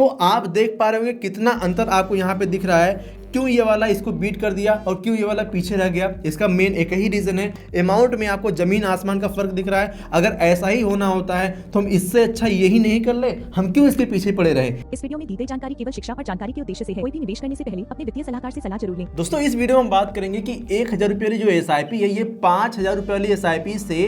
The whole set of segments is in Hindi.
तो आप देख पा रहे होंगे कितना अंतर आपको यहाँ पे दिख रहा है। क्यों ये वाला इसको बीट कर दिया और क्यों ये वाला पीछे रह गया, इसका मेन एक ही रीज़न है, अमाउंट में आपको ज़मीन आसमान का फ़र्क दिख रहा है। अगर ऐसा ही होना होता है तो हम इससे अच्छा यही नहीं कर ले, हम क्यों इसके पीछे पड़े रहे। इस वीडियो में दी गई जानकारी केवल शिक्षा और जानकारी के उद्देश्य से है। कोई भी निवेश करने से पहले अपने वित्तीय सलाहकार से सलाह जरूर लें। दोस्तों इस वीडियो में हम बात करेंगे कि 1000 रुपये वाली जो SIP है ये 5000 रुपये वाली SIP से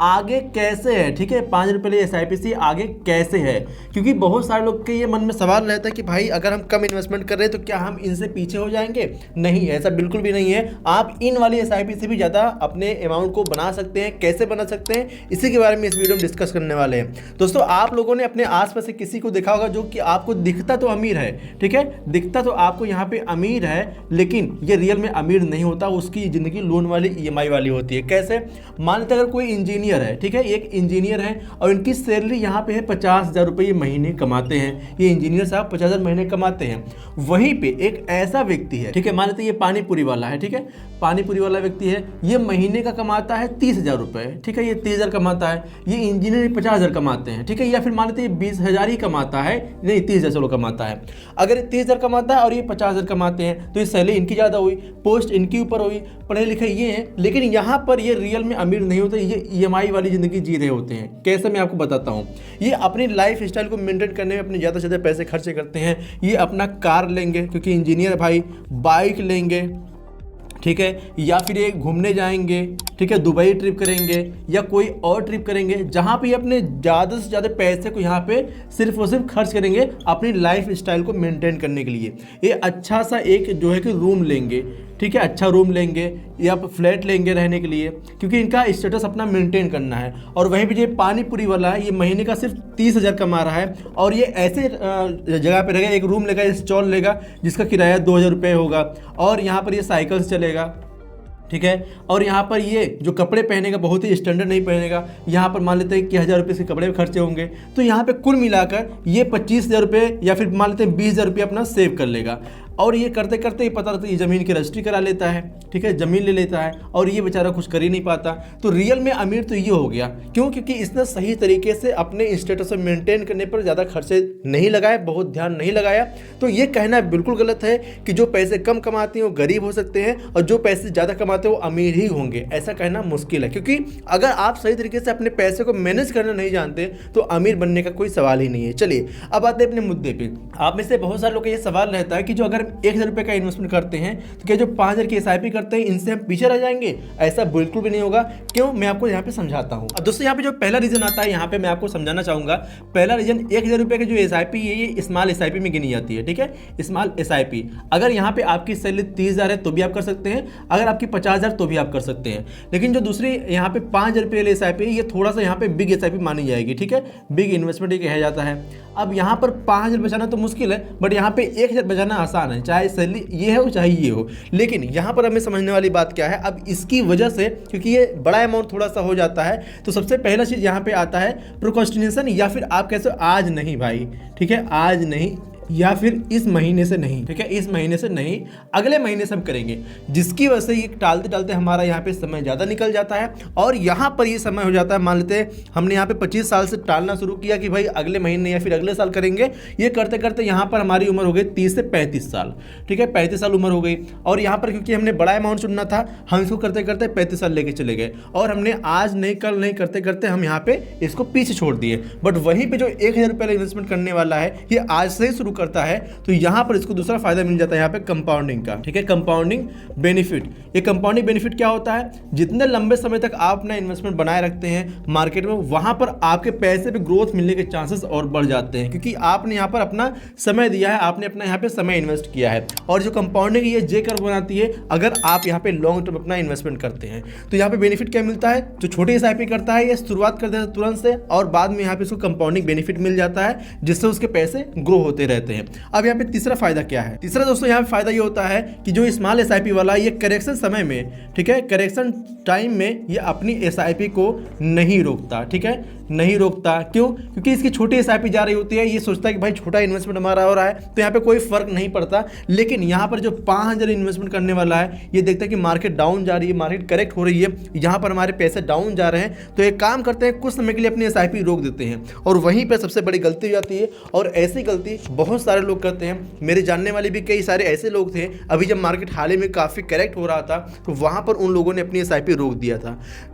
आगे कैसे है। ठीक है, 5000 रुपये वाली SIP से आगे कैसे है, क्योंकि बहुत सारे लोग के ये मन में सवाल रहता है कि भाई अगर हम कम इन्वेस्टमेंट कर रहे हैं तो क्या हम इनसे पीछे हो जाएंगे। नहीं, ऐसा बिल्कुल भी नहीं है। आप इन वाली SIP से भी ज़्यादा अपने अमाउंट को बना सकते हैं। कैसे बना सकते हैं, इसी के बारे में इस वीडियो में डिस्कस करने वाले हैं। दोस्तों आप लोगों ने अपने आसपास से किसी को देखा होगा जो कि आपको दिखता तो अमीर है, ठीक है, दिखता तो आपको यहाँ पे अमीर है, लेकिन ये रियल में अमीर नहीं होता, उसकी ज़िंदगी लोन वाली EMI वाली होती है। कैसे, मान लेते अगर कोई इंजीनियर है, ठीक है, एक इंजीनियर है और इनकी सैलरी यहाँ पे है 50,000 रुपये महीने कमाते हैं। ये इंजीनियर साहब 50,000 महीने कमाते हैं। वहीं पे एक ऐसा व्यक्ति है, ठीक है, मान लेते ये पानीपुरी वाला है, ठीक है, पानीपुरी वाला व्यक्ति है, ये महीने का कमाता है 30,000 रुपये, ठीक है, ये 30,000 कमाता है। ये इंजीनियर 50,000 कमाते हैं, ठीक है, या फिर मान लेते ये 20,000 ही कमाता है, नहीं 30,000 चलो कमाता है। अगर ये 30,000 कमाता है और ये 50,000 कमाते हैं तो ये सैलरी इनकी ज़्यादा हुई, पोस्ट इनके ऊपर हुई, पढ़े लिखे ये हैं, लेकिन यहाँ पर ये रियल में अमीर नहीं होते, ये EMI वाली ज़िंदगी जी रहे होते हैं। कैसे, मैं आपको बताता हूँ। ये अपनी लाइफ स्टाइल को मेंटेन करने में अपने ज़्यादा से ज़्यादा पैसे खर्चे करते हैं। ये अपना कार लेंगे क्योंकि इंजीनियर भाई, बाइक लेंगे, ठीक है, या फिर ये घूमने जाएंगे, ठीक है, दुबई ट्रिप करेंगे या कोई और ट्रिप करेंगे जहाँ पे अपने ज़्यादा से ज़्यादा पैसे को यहाँ पे सिर्फ और सिर्फ खर्च करेंगे अपनी लाइफ स्टाइल को मेंटेन करने के लिए। ये अच्छा सा एक जो है कि रूम लेंगे, ठीक है, अच्छा रूम लेंगे या फ्लैट लेंगे रहने के लिए, क्योंकि इनका स्टेटस अपना मेंटेन करना है। और वहीं पे जो पानीपुरी वाला है, ये महीने का सिर्फ 30,000 कमा रहा है और ये ऐसे जगह पे रहेगा, एक रूम लेगा, स्टॉल लेगा जिसका किराया 2,000 रुपये होगा, और यहाँ पर ये साइकिल से चलेगा, ठीक है, और यहाँ पर ये जो कपड़े पहनेगा बहुत ही स्टैंडर्ड नहीं पहनेगा। यहाँ पर मान लेते हैं कि 1,000 रुपये से कपड़े खर्चे होंगे, तो यहाँ पे कुल मिलाकर ये 25,000 रुपये या फिर मान लेते हैं 20,000 रुपये अपना सेव कर लेगा। और ये करते करते ही पता लगता है ये ज़मीन की रजिस्ट्री करा लेता है, ठीक है, ज़मीन ले लेता है, और ये बेचारा कुछ कर ही नहीं पाता। तो रियल में अमीर तो ये हो गया, क्यों, क्योंकि इसने सही तरीके से अपने स्टेटस को मेंटेन करने पर ज़्यादा खर्चे नहीं लगाए, बहुत ध्यान नहीं लगाया। तो ये कहना बिल्कुल गलत है कि जो पैसे कम कमाते हैं वो गरीब हो सकते हैं और जो पैसे ज़्यादा कमाते हैं वो अमीर ही होंगे। ऐसा कहना मुश्किल है, क्योंकि अगर आप सही तरीके से अपने पैसे को मैनेज करना नहीं जानते तो अमीर बनने का कोई सवाल ही नहीं है। चलिए अब आते हैं अपने मुद्दे पे। आप में से बहुत सारे लोग का ये सवाल रहता है कि जो अगर 1,000 रुपये का इन्वेस्टमेंट करते हैं तो क्या जो 5,000 की SIP करते हैं इनसे हम पीछे रह जाएंगे। ऐसा बिल्कुल भी नहीं होगा। क्यों, मैं आपको यहाँ पे समझाता हूँ। दोस्तों यहाँ पे जो पहला रीजन आता है, यहाँ पे मैं आपको समझाना चाहूँगा। पहला रीजन, 1,000 रुपये की जो SIP है ये स्मॉल SIP में गिनी जाती है, ठीक है, स्मॉल SIP। अगर यहाँ पे आपकी सैलरी 30,000 है तो भी आप कर सकते हैं, अगर आपकी 50,000 तो भी आप कर सकते हैं। लेकिन जो दूसरी यहाँ पे 5,000 रुपये वाली SIP है ये थोड़ा सा यहाँ पे बिग SIP मानी जाएगी, ठीक है, बिग इन्वेस्टमेंट ये कहा जाता है। अब यहाँ पर 5,000 बचाना तो मुश्किल है, बट यहाँ पे 1,000 बचाना आसान है, चाहे सैलरी ये हो चाहे ये हो। लेकिन यहाँ पर हमें समझने वाली बात क्या है, अब इसकी वजह से, क्योंकि ये बड़ा अमाउंट थोड़ा सा हो जाता है, तो सबसे पहला चीज़ यहाँ पे आता है प्रोक्रास्टिनेशन, या फिर आप कैसे आज नहीं भाई, ठीक है, आज नहीं, या फिर इस महीने से नहीं, ठीक है, इस महीने से नहीं, अगले महीने से हम करेंगे, जिसकी वजह से ये टालते टालते हमारा यहाँ पे समय ज़्यादा निकल जाता है। और यहाँ पर ये समय हो जाता है, मान लेते हैं हमने यहाँ पे 25 साल से टालना शुरू किया कि भाई अगले महीने या फिर अगले साल करेंगे, ये करते करते यहाँ पर हमारी उम्र हो गई 30 से 35 साल, ठीक है, 35 साल उम्र हो गई। और यहाँ पर क्योंकि हमने बड़ा अमाउंट चुनना था, हम इसको करते करते 35 साल लेके चले गए और हमने आज नहीं कल नहीं करते करते हम यहाँ पे इसको पीछे छोड़ दिए। बट वहीं पर जो 1,000 रुपये इन्वेस्टमेंट करने वाला है ये आज से ही शुरू करता है, तो यहाँ पर इसको दूसरा फायदा मिल जाता है यहाँ पे कंपाउंडिंग का, ठीक है, कंपाउंडिंग बेनिफिट। ये कंपाउंडिंग बेनिफिट क्या होता है, जितने लंबे समय तक आप अपना इन्वेस्टमेंट बनाए रखते हैं मार्केट में, वहाँ पर आपके पैसे पे ग्रोथ मिलने के चांसेस और बढ़ जाते हैं, क्योंकि आपने यहाँ पर अपना समय दिया है, आपने अपना यहाँ पे समय इन्वेस्ट किया है। और जो कंपाउंडिंग ये जे कर्व बनाती है अगर आप यहाँ पे लॉन्ग टर्म अपना इन्वेस्टमेंट करते हैं। तो यहाँ पे बेनिफिट क्या मिलता है, जो छोटी SIP करता है ये शुरुआत कर देता है तुरंत से, और बाद में यहाँ पे इसको कंपाउंडिंग बेनिफिट मिल जाता है, जिससे उसके पैसे ग्रो होते रहते हैं। अब यहाँ पे तीसरा फायदा क्या है, तीसरा दोस्तों यहाँ पे फायदा ये होता है कि जो स्मॉल SIP वाला ये करेक्शन समय में, ठीक है, करेक्शन टाइम में ये अपनी SIP को नहीं रोकता, ठीक है, नहीं रोकता। क्यों, क्योंकि इसकी छोटी SIP जा रही होती है, ये सोचता है कि भाई छोटा इन्वेस्टमेंट हमारा हो रहा है तो यहाँ पे कोई फर्क नहीं पड़ता। लेकिन यहाँ पर जो 5,000 इन्वेस्टमेंट करने वाला है ये देखता है कि मार्केट डाउन जा रही है, मार्केट करेक्ट हो रही है, यहाँ पर हमारे पैसे डाउन जा रहे हैं, तो एक काम करते हैं कुछ समय के लिए अपनी SIP रोक देते हैं, और वहीं पर सबसे बड़ी गलती हो जाती है। और ऐसी गलती बहुत बहुत सारे लोग करते हैं। मेरे जानने वाले भी कई सारे ऐसे लोग थे, अभी जब मार्केट हाल ही में काफ़ी करेक्ट हो रहा था तो वहाँ पर उन लोगों ने अपनी SIP रोक दिया था,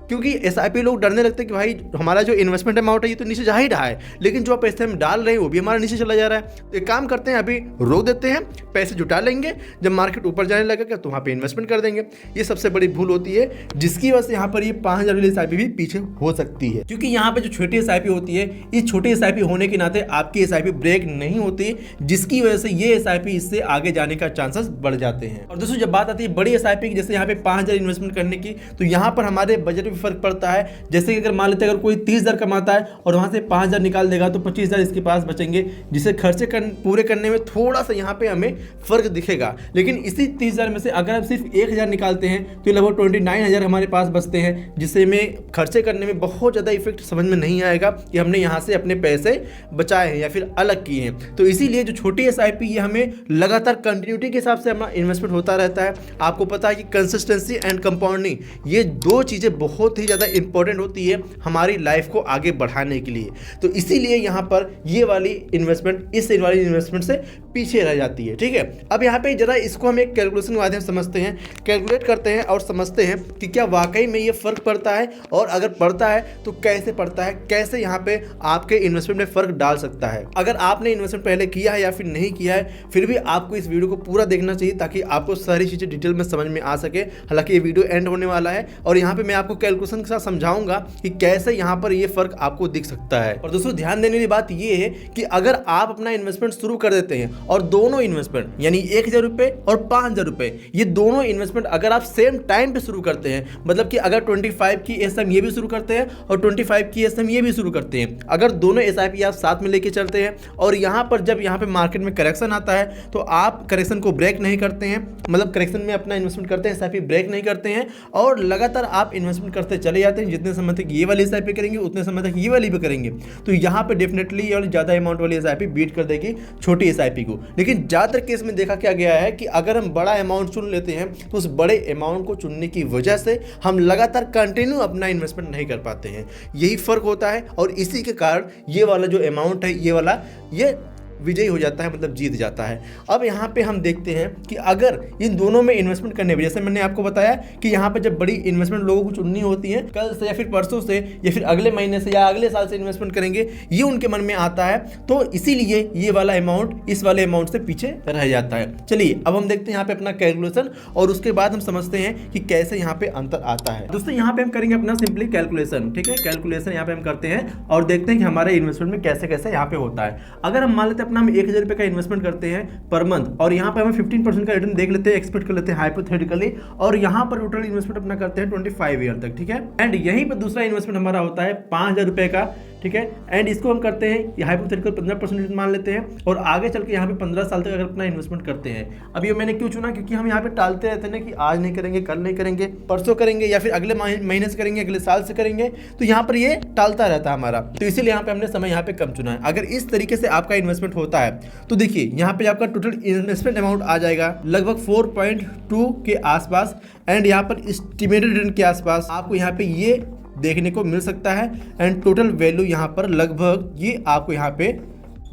क्योंकि SIP लोग डरने लगते हैं कि भाई हमारा जो इन्वेस्टमेंट अमाउंट है ये तो नीचे जा ही रहा है, लेकिन जो पैसे हम डाल रहे हैं वो भी हमारा नीचे चला जा रहा है। तो एक काम करते हैं, अभी रोक देते हैं, पैसे जुटा लेंगे, जब मार्केट ऊपर जाने लगेगा तो वहाँ पे इन्वेस्टमेंट कर देंगे। ये सबसे बड़ी भूल होती है, जिसकी वजह से यहाँ पर ये 5,000 वाली SIP भी पीछे हो सकती है, क्योंकि यहाँ पे जो छोटी SIP होती है, इस छोटी SIP होने के नाते आपकी SIP ब्रेक नहीं होती, जिसकी वजह से ये SIP इससे आगे जाने का चांसेस बढ़ जाते हैं। और दोस्तों जब बात आती है बड़ी SIP की, जैसे यहाँ पे 5,000 इन्वेस्टमेंट करने की, तो यहाँ पर हमारे बजट में फर्क पड़ता है। जैसे कि अगर मान लेते हैं अगर कोई 30,000 कमाता है और वहाँ से 5,000 निकाल देगा तो 25,000 इसके पास बचेंगे, जिसे खर्चे पूरे करने में थोड़ा सा यहाँ पे हमें फर्क दिखेगा। लेकिन इसी 30,000 में से अगर हम सिर्फ 1,000 निकालते हैं तो लगभग 29,000 हमारे पास बचते हैं, जिससे में खर्चे करने में बहुत ज़्यादा इफेक्ट समझ में नहीं आएगा कि हमने यहाँ से अपने पैसे बचाए हैं या फिर अलग किए हैं। तो इसीलिए जो छोटी SIP ये हमें लगातार कंटिन्यूटी के हिसाब से हमारा इन्वेस्टमेंट होता रहता है। आपको पता है कि कंसिस्टेंसी एंड कंपाउंडिंग, ये दो चीज़ें बहुत ही ज़्यादा इंपॉर्टेंट होती है हमारी लाइफ को आगे बढ़ाने के लिए। तो इसीलिए यहाँ पर ये वाली इन्वेस्टमेंट इस वाली इन्वेस्टमेंट से पीछे रह जाती है। ठीक है, अब यहाँ पे जरा इसको हम एक कैलकुलेशन के माध्यम से समझते हैं, कैलकुलेट करते हैं और समझते हैं कि क्या वाकई में ये फर्क पड़ता है, और अगर पड़ता है तो कैसे पड़ता है, कैसे यहाँ पे आपके इन्वेस्टमेंट में फर्क डाल सकता है। अगर आपने इन्वेस्टमेंट पहले किया है या फिर नहीं किया है, फिर भी आपको इस वीडियो को पूरा देखना चाहिए ताकि आपको सारी चीज़ें डिटेल में समझ में आ सके। हालांकि ये वीडियो एंड होने वाला है और यहाँ पे मैं आपको कैलकुलेशन के साथ समझाऊंगा कि कैसे यहाँ पर ये फर्क आपको दिख सकता है। और दोस्तों ध्यान देने वाली बात ये है कि अगर आप अपना इन्वेस्टमेंट शुरू कर देते हैं और दोनों इन्वेस्टमेंट यानी 1,000 रुपये और 5,000 रुपये, ये दोनों इन्वेस्टमेंट अगर आप सेम टाइम पे शुरू करते हैं, मतलब कि अगर 25 की SM ये भी शुरू करते हैं और 25 की SM ये भी शुरू करते हैं, अगर दोनों SIP आप साथ में लेके चलते हैं और यहाँ पर जब यहाँ पे मार्केट में करेक्शन आता है तो आप करेक्शन को ब्रेक नहीं करते हैं, मतलब करेक्शन में अपना इन्वेस्टमेंट करते हैं, SIP ब्रेक नहीं करते हैं और लगातार आप इन्वेस्टमेंट करते चले जाते हैं, जितने समय तक ये वाली SIP करेंगे उतने समय तक ये वाली भी करेंगे, तो यहाँ पे डेफिनेटली ये वाली ज़्यादा अमाउंट वाली SIP बीट कर देगी छोटी SIP को। लेकिन ज़्यादातर केस में देखा क्या गया है कि अगर हम बड़ा अमाउंट चुन लेते हैं तो उस बड़े अमाउंट को चुनने की वजह से हम लगातार कंटिन्यू अपना इन्वेस्टमेंट नहीं कर पाते हैं। यही फर्क होता है और इसी के कारण ये वाला जो अमाउंट है ये विजयी हो जाता है, मतलब जीत जाता है। अब यहाँ पे हम देखते हैं कि अगर इन दोनों में इन्वेस्टमेंट करने में, जैसे मैंने आपको बताया कि यहाँ पे जब बड़ी इन्वेस्टमेंट लोगों को चुननी होती है, कल से या फिर परसों से या फिर अगले महीने से या अगले साल से इन्वेस्टमेंट करेंगे, ये उनके मन में आता है, तो इसीलिए ये वाला अमाउंट इस वाले अमाउंट से पीछे रह जाता है। चलिए अब हम देखते हैं यहाँ पे अपना कैलकुलेशन और उसके बाद हम समझते हैं कि कैसे यहाँ पे अंतर आता है। दोस्तों यहाँ पे हम करेंगे अपना सिंपली कैलकुलेशन। ठीक है, कैलकुलेशन यहाँ पे हम करते हैं और देखते हैं कि हमारे इन्वेस्टमेंट में कैसे कैसे यहाँ पे होता है। अगर हम मान लेते हैं अपना हम 1,000 रुपये का इन्वेस्टमेंट करते हैं पर मंथ और यहाँ पे हमें 15% का रिटर्न देख लेते हैं, एक्सपेक्ट कर लेते हैं हाइपोथेटिकली, और यहाँ पर टोटल इन्वेस्टमेंट अपना करते हैं 25 ईयर तक। ठीक है, एंड यहीं पर दूसरा इन्वेस्टमेंट हमारा होता है 5,000 रुपये का। ठीक है, एंड इसको हम करते हैं हाइपोथेटिकल 15% रिटर्न मान लेते हैं और आगे चल के यहाँ पे 15 साल तक अगर अपना इन्वेस्टमेंट करते हैं। अब ये मैंने क्यों चुना, क्योंकि हम यहाँ पे टालते रहते हैं ना कि आज नहीं करेंगे, कल नहीं करेंगे, परसों करेंगे या फिर अगले महीने से करेंगे, अगले साल से करेंगे, तो यहाँ पर ये टालता रहता है हमारा। तो इसीलिए यहाँ पे हमने समय यहाँ पे कम चुना है। अगर इस तरीके से आपका इन्वेस्टमेंट होता है तो देखिए यहाँ पे आपका टोटल इन्वेस्टमेंट अमाउंट आ जाएगा लगभग 4.2 के आसपास, एंड यहाँ पर एस्टिमेटेड रिटर्न के आसपास आपको यहाँ पे ये देखने को मिल सकता है, एंड टोटल वैल्यू यहाँ पर लगभग ये आपको यहाँ पे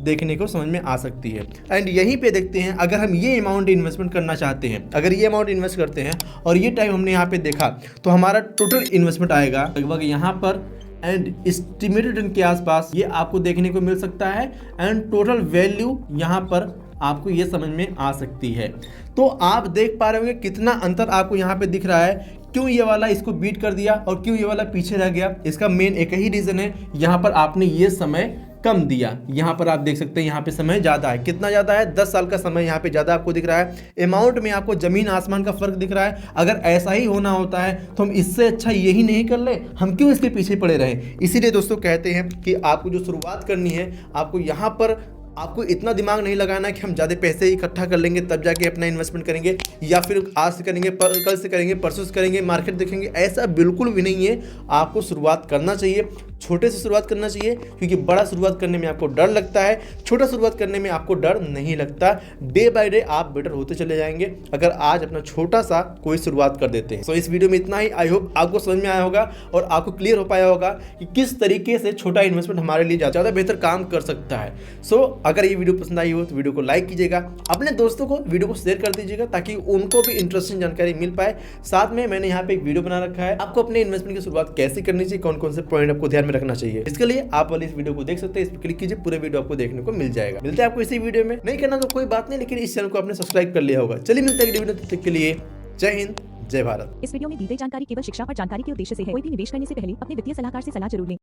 देखने को समझ में आ सकती है। एंड यहीं पे देखते हैं अगर हम ये अमाउंट इन्वेस्टमेंट करना चाहते हैं, अगर ये अमाउंट इन्वेस्ट करते हैं और ये टाइम हमने यहाँ पे देखा तो हमारा टोटल इन्वेस्टमेंट आएगा लगभग यहाँ पर एंड एस्टिमेटेड रिटर्न के आसपास ये आपको देखने को मिल सकता है, एंड टोटल वैल्यू यहाँ पर आपको ये समझ में आ सकती है। तो आप देख पा रहे होंगे कितना अंतर आपको यहाँ पे दिख रहा है, क्यों ये वाला इसको बीट कर दिया और क्यों ये वाला पीछे रह गया। इसका मेन एक ही रीज़न है, यहाँ पर आपने ये समय कम दिया। यहाँ पर आप देख सकते हैं यहाँ पे समय ज़्यादा है, कितना ज़्यादा है, 10 साल का समय यहाँ पे ज़्यादा आपको दिख रहा है। अमाउंट में आपको ज़मीन आसमान का फ़र्क दिख रहा है। अगर ऐसा ही होना होता है तो हम इससे अच्छा यही नहीं कर ले, हम क्यों इसके पीछे पड़े रहें। इसीलिए दोस्तों कहते हैं कि आपको जो शुरुआत करनी है, आपको यहाँ पर आपको इतना दिमाग नहीं लगाना कि हम ज़्यादा पैसे इकट्ठा कर लेंगे तब जाके अपना इन्वेस्टमेंट करेंगे, या फिर आज से करेंगे, कल से करेंगे, परसों से करेंगे, मार्केट देखेंगे, ऐसा बिल्कुल भी नहीं है। आपको शुरुआत करना चाहिए, छोटे से शुरुआत करना चाहिए, क्योंकि बड़ा शुरुआत करने में आपको डर लगता है, छोटा शुरुआत करने में आपको डर नहीं लगता। डे बाय डे आप बेटर होते चले जाएंगे अगर आज अपना छोटा सा कोई शुरुआत कर देते हैं। सो इस वीडियो में इतना ही। आई होप आपको समझ में आया होगा और आपको क्लियर हो पाया होगा कि किस तरीके से छोटा इन्वेस्टमेंट हमारे लिए ज़्यादा बेहतर काम कर सकता है। सो अगर ये वीडियो पसंद आई हो तो वीडियो को लाइक कीजिएगा, अपने दोस्तों को वीडियो को शेयर कर दीजिएगा ताकि उनको भी इंटरेस्टिंग जानकारी मिल पाए। साथ में मैंने यहाँ पे एक वीडियो बना रखा है, आपको अपने इन्वेस्टमेंट की शुरुआत कैसे करनी चाहिए, कौन कौन से पॉइंट आपको ध्यान में रखना चाहिए। इसके लिए आप वाली इस वीडियो को देख सकते हैं, इस पर क्लिक कीजिए, पूरे वीडियो आपको देखने को मिल जाएगा। मिलते हैं आपको इसी वीडियो में, नहीं करना तो कोई बात नहीं, लेकिन इस चैनल को आपने सब्सक्राइब कर लिया होगा। चलिए मिलते हैं अगली वीडियो, तब तक के लिए जय हिंद, जय भारत। इस वीडियो में दी गई जानकारी केवल शिक्षा और जानकारी के उद्देश्य से है। कोई भी निवेश करने से पहले अपने वित्तीय सलाहकार से सलाह जरूर लें।